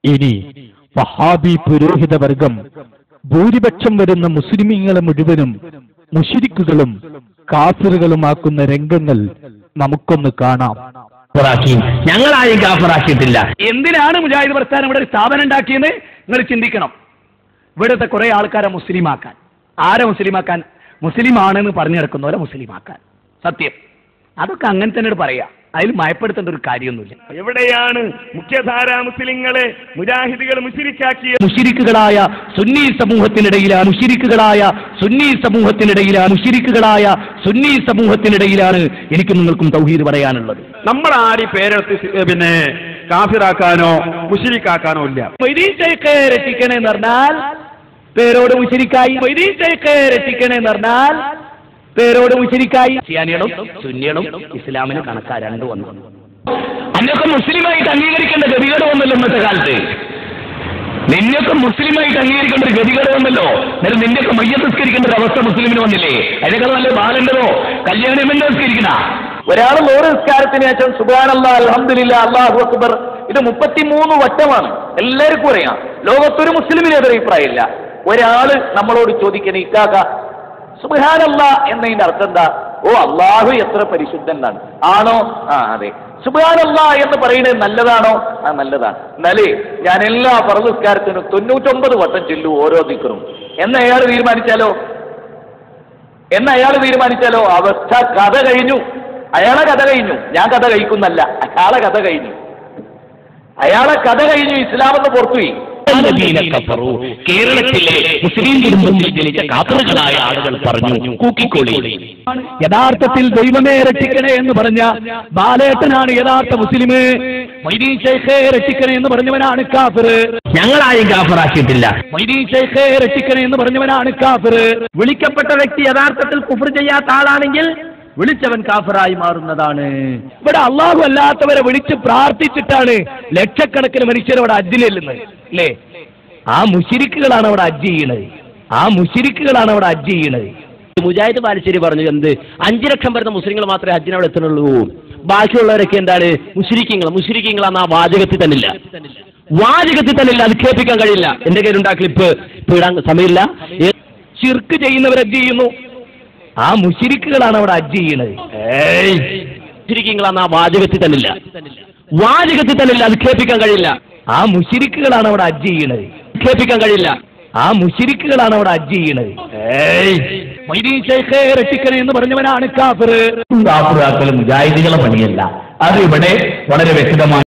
ഇനി വഹാബി പുരോഹിതവർഗം ഭൂരിപക്ഷം വരുന്ന മുസ്ലിമീങ്ങളെ മുഴുവനും മുശ്രിക്കുകളും കാഫിറുകളുമാക്കുന്ന രംഗങ്ങൾ നമുക്കൊന്ന് കാണാം. ഞങ്ങളായും കാഫറാക്കിയിട്ടില്ല. എന്തിനാണ് മുജാഹിദ് പ്രസ്ഥാനം ഇവിടെ ഒരു സ്ഥാപനം ഉണ്ടാക്കിയെന്ന് നിങ്ങൾ ചിന്തിക്കണം. ഇവിടുത്തെ കുറെ ആൾക്കാരെ മുസ്ലിമാക്കാൻ. ആരെ മുസ്ലിമാക്കാൻ? മുസ്ലിം ആണെന്ന് പറഞ്ഞു നടക്കുന്നവരെ മുസ്ലിമാക്കാൻ. സത്യം, അതൊക്കെ അങ്ങനെ തന്നെ പറയാ. അതിൽ മയപ്പെടുത്തേണ്ട ഒരു കാര്യമൊന്നുമില്ല. എവിടെയാണ് മുഖ്യധാരാ മുസ്ലിങ്ങളെ മുജാഹിദുകൾ മുശ്രിക്കാക്കിയ? മുശ്രിക്കുകളായ സുന്നി സമൂഹത്തിനിടയിലാണ് എനിക്കും നിങ്ങൾക്കും തൗഹീദ് പറയാനുള്ളത്. നമ്മൾ ആരി പേരെടുത്ത് പിന്നെ കാഫിറാക്കാനോ മുശ്രിക്കാക്കാനോ ഇല്ല. രക്ഷിക്കണേന്ന് പറഞ്ഞാൽ പേരോട് മുശ്രിക്കായി. രക്ഷിക്കണേന്ന് പറഞ്ഞാൽ പേരോട് മുശ്രിക്കായി. ക്രിസ്ത്യാനികളും സുന്നികളും ഇസ്ലാമിന് കണക്കാ രണ്ടു വന്നു. അന്നൊക്കെ മുസ്ലിമായിട്ട് അംഗീകരിക്കേണ്ട ഗതികേട് വന്നല്ലോ ഇന്നത്തെ കാലത്ത്. നിന്നൊക്കെ മുസ്ലിമായിട്ട് അംഗീകരിക്കേണ്ട ഒരു ഗതികേട് വന്നല്ലോ. എന്നിട്ട് നിന്റെയൊക്കെ മയ്യത്ത് നിസ്കരിക്കേണ്ട ഒരു അവസ്ഥ മുസ്ലിമിന് വന്നില്ലേ? അതിനേക്കാൾ നല്ല ബാലന്റെതോ കല്യാണം നിസ്കരിക്കണ ഒരാൾ 100 നിസ്കാരത്തിന് ശേഷം സുബ്ഹാനല്ലാഹ് അൽഹംദുലില്ലാഹ് അല്ലാഹു അക്ബർ ഇത് 33 വട്ടമാണ്. എല്ലാവർക്കും അറിയാം. ലോകത്തൊരു മുസ്ലിമിന് എതിരെ അഭിപ്രായമില്ല. ഒരാള് നമ്മളോട് ചോദിക്കണേ, ഇക്കാക്ക സുബ്ഹാനല്ലാഹ് എന്നതിന്റെ അർത്ഥം എന്താ? ഓ, അള്ളാഹു എത്ര പരിശുദ്ധനാണ്. ആണോ? ആ, അതെ. സുബ്ഹാനല്ലാഹ് എന്ന് പറയുന്നത് നല്ലതാണോ? ആ, നല്ലതാണ്. എന്നാലേ ഞാൻ എല്ലാ ഫർദ് നിസ്കാരത്തിനും 99 വട്ടം ചൊല്ലു ഓരോ ദിക്റും എന്ന് അയാൾ തീരുമാനിച്ചാലോ അവസ്ഥ കഥ കഴിഞ്ഞു. അയാളെ കഥ കഴിഞ്ഞു. ഞാൻ കഥ കഴിക്കുന്നല്ല, അയാളെ കഥ കഴിഞ്ഞു. ഇസ്ലാമെന്ന് പുറത്തുപോയി. കേരളത്തിലെ മുസ്ലിം കുടുംബത്തിൽ ജനിച്ച കാഫറുകളായ ആളുകൾ പറഞ്ഞു, കൂക്കിക്കോളി. യഥാർത്ഥത്തിൽ ദൈവമേ രക്ഷിക്കണേ എന്ന് പറഞ്ഞ ബാലേട്ടനാണ് യഥാർത്ഥ മുസ്ലിം. മൊയ്തീൻ ശൈഖേ രക്ഷിക്കണേ എന്ന് പറഞ്ഞവനാണ് കാഫിർ. ഞങ്ങളായും കാഫറാക്കിയിട്ടില്ല. മൊയ്തീൻ ശൈഖേ രക്ഷിക്കണേ എന്ന് പറഞ്ഞവനാണ് കാഫിർ. വിളിക്കപ്പെട്ട വ്യക്തി യഥാർത്ഥത്തിൽ കുഫ്ർ ചെയ്യാത്ത ആളാണെങ്കിൽ വിളിച്ചവൻ കാഫറായി മാറുന്നതാണ്. ഇവിടെ അള്ളാഹു അല്ലാത്തവരെ വിളിച്ച് പ്രാർത്ഥിച്ചിട്ടാണ് ലക്ഷക്കണക്കിന് മനുഷ്യരവിടെ ഹജ്ജിൽ ചെല്ലുന്നത് അല്ലേ? ആ മുശ്രിക്കുകളാണ് അവിടെ ഹജ്ജ് ചെയ്യണത്. മുജാഹിദ് ബാലുശ്ശേരി പറഞ്ഞു, എന്ത് 5 ലക്ഷം വരുന്ന മുസ്ലിങ്ങൾ മാത്രമേ ഹജ്ജിന് അവിടെ എത്തുന്നുള്ളൂ, ബാക്കിയുള്ളവരൊക്കെ എന്താണ് മുശ്രിക്കീങ്ങളാന്ന് ആ വാചകത്തിൽ തന്നില്ല. അത് കേൾപ്പിക്കാൻ കഴിയില്ല. എന്റെ കയ്യിലുണ്ടാ ക്ലിപ്പ്, ഇടാൻ സമയമില്ല. ശിർക്ക് ചെയ്യുന്നവർ ഹജ്ജ് ചെയ്യുന്നു, ആ മുശ്രിക്കുകളാണ് അവിടെ ഹജ്ജ് ചെയ്യണത്. മുശ്രിക്കീങ്ങളാന്ന് ആ വാചകത്തിൽ തന്നില്ല. അത് കേൾപ്പിക്കാൻ കഴിയില്ല. ആ മുശ്രിക്കുകളാണ് അവിടെ ഹജ്ജ് ചെയ്യണത്. മൊയ്തീൻ ശൈഖേ രക്ഷിക്കണേ എന്ന് പറഞ്ഞവനാണ് കാഫിർ. മുജാഹിദികളെ പണിയല്ല. അത് ഇവിടെ വളരെ വ്യക്തമായി